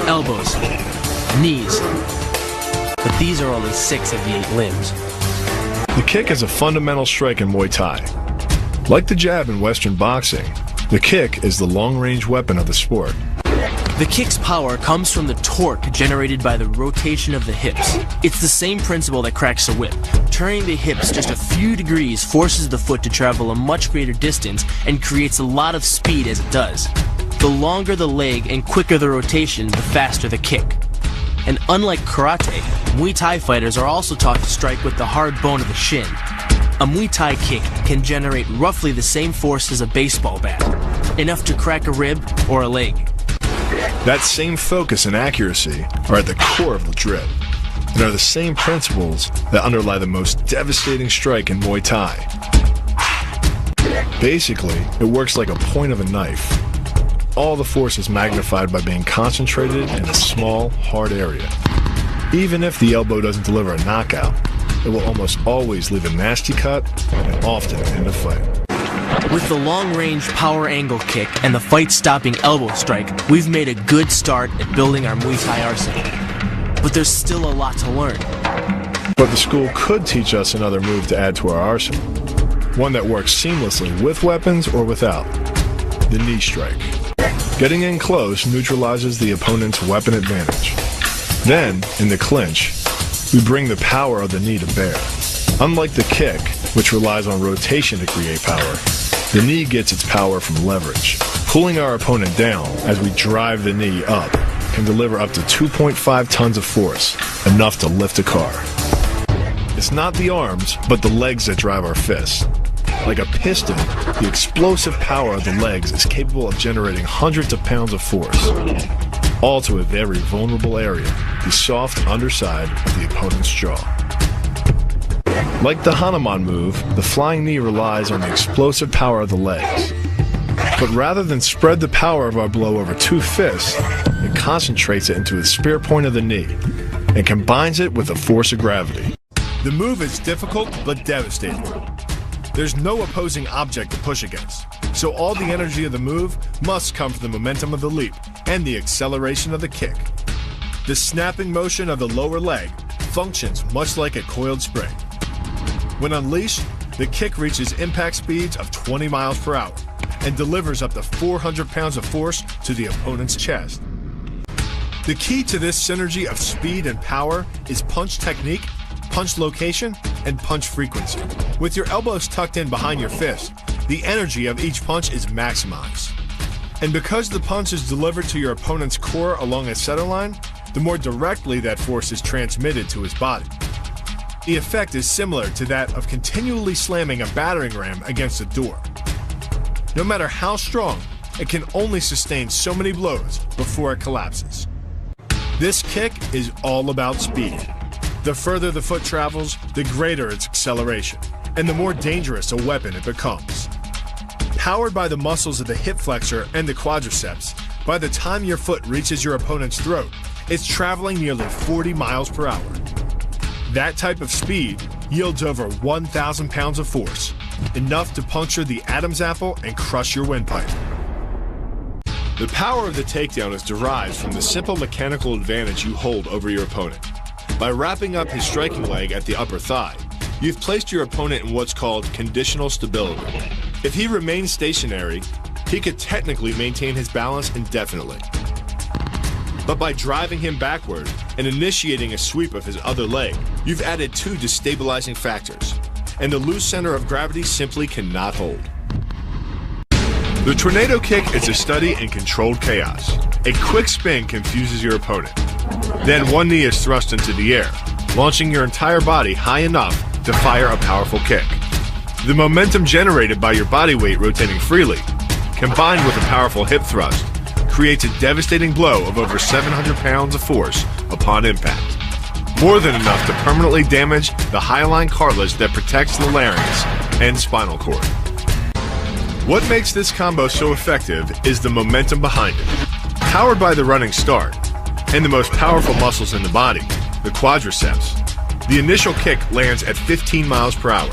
elbows, knees. But these are only 6 of the 8 limbs. The kick is a fundamental strike in Muay Thai. Like the jab in Western boxing, the kick is the long-range weapon of the sport. The kick's power comes from the torque generated by the rotation of the hips. It's the same principle that cracks a whip. Turning the hips just a few degrees forces the foot to travel a much greater distance and creates a lot of speed as it does. The longer the leg and quicker the rotation, the faster the kick. And unlike karate, Muay Thai fighters are also taught to strike with the hard bone of the shin. A Muay Thai kick can generate roughly the same force as a baseball bat, enough to crack a rib or a leg. That same focus and accuracy are at the core of the drip, and are the same principles that underlie the most devastating strike in Muay Thai. Basically, it works like a point of a knife. All the force is magnified by being concentrated in a small, hard area. Even if the elbow doesn't deliver a knockout, it will almost always leave a nasty cut and often end a fight. With the long-range power angle kick and the fight-stopping elbow strike, we've made a good start at building our Muay Thai arsenal. But there's still a lot to learn. But the school could teach us another move to add to our arsenal. One that works seamlessly with weapons or without. The knee strike. Getting in close neutralizes the opponent's weapon advantage. Then, in the clinch, we bring the power of the knee to bear. Unlike the kick, which relies on rotation to create power, the knee gets its power from leverage. Pulling our opponent down as we drive the knee up can deliver up to 2.5 tons of force, enough to lift a car. It's not the arms, but the legs that drive our fists. Like a piston, the explosive power of the legs is capable of generating hundreds of pounds of force, all to a very vulnerable area, the soft underside of the opponent's jaw. Like the Hanuman move, the flying knee relies on the explosive power of the legs. But rather than spread the power of our blow over 2 fists, it concentrates it into the spear point of the knee and combines it with the force of gravity. The move is difficult but devastating. There's no opposing object to push against, so all the energy of the move must come from the momentum of the leap and the acceleration of the kick. The snapping motion of the lower leg functions much like a coiled spring. When unleashed, the kick reaches impact speeds of 20 miles per hour and delivers up to 400 pounds of force to the opponent's chest. The key to this synergy of speed and power is punch technique, punch location, and punch frequency. With your elbows tucked in behind your fist, the energy of each punch is maximized. And because the punch is delivered to your opponent's core along a center line, the more directly that force is transmitted to his body. The effect is similar to that of continually slamming a battering ram against a door. No matter how strong, it can only sustain so many blows before it collapses. This kick is all about speed. The further the foot travels, the greater its acceleration, and the more dangerous a weapon it becomes. Powered by the muscles of the hip flexor and the quadriceps, by the time your foot reaches your opponent's throat, it's traveling nearly 40 miles per hour. That type of speed yields over 1,000 pounds of force, enough to puncture the Adam's apple and crush your windpipe. The power of the takedown is derived from the simple mechanical advantage you hold over your opponent. By wrapping up his striking leg at the upper thigh, you've placed your opponent in what's called conditional stability. If he remains stationary, he could technically maintain his balance indefinitely. But by driving him backward and initiating a sweep of his other leg, you've added 2 destabilizing factors, and the loose center of gravity simply cannot hold. The tornado kick is a study in controlled chaos. A quick spin confuses your opponent. Then one knee is thrust into the air, launching your entire body high enough to fire a powerful kick. The momentum generated by your body weight rotating freely, combined with a powerful hip thrust, creates a devastating blow of over 700 pounds of force upon impact. More than enough to permanently damage the hyaline cartilage that protects the larynx and spinal cord. What makes this combo so effective is the momentum behind it. Powered by the running start and the most powerful muscles in the body, the quadriceps, the initial kick lands at 15 miles per hour.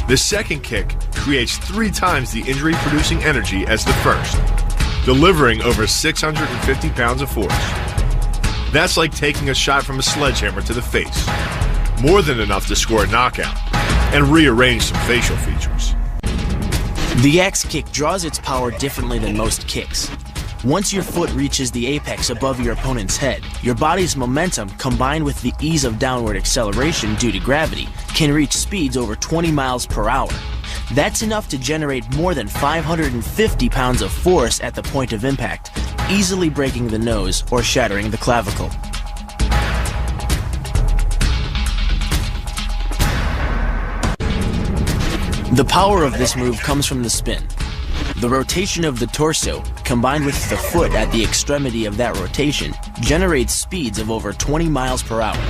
The second kick creates 3 times the injury-producing energy as the first, delivering over 650 pounds of force. That's like taking a shot from a sledgehammer to the face. More than enough to score a knockout and rearrange some facial features. The axe kick draws its power differently than most kicks. Once your foot reaches the apex above your opponent's head, your body's momentum, combined with the ease of downward acceleration due to gravity, can reach speeds over 20 miles per hour. That's enough to generate more than 550 pounds of force at the point of impact, easily breaking the nose or shattering the clavicle. The power of this move comes from the spin. The rotation of the torso, combined with the foot at the extremity of that rotation, generates speeds of over 20 miles per hour.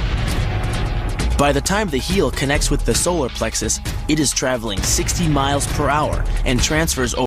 By the time the heel connects with the solar plexus, it is traveling 60 miles per hour and transfers over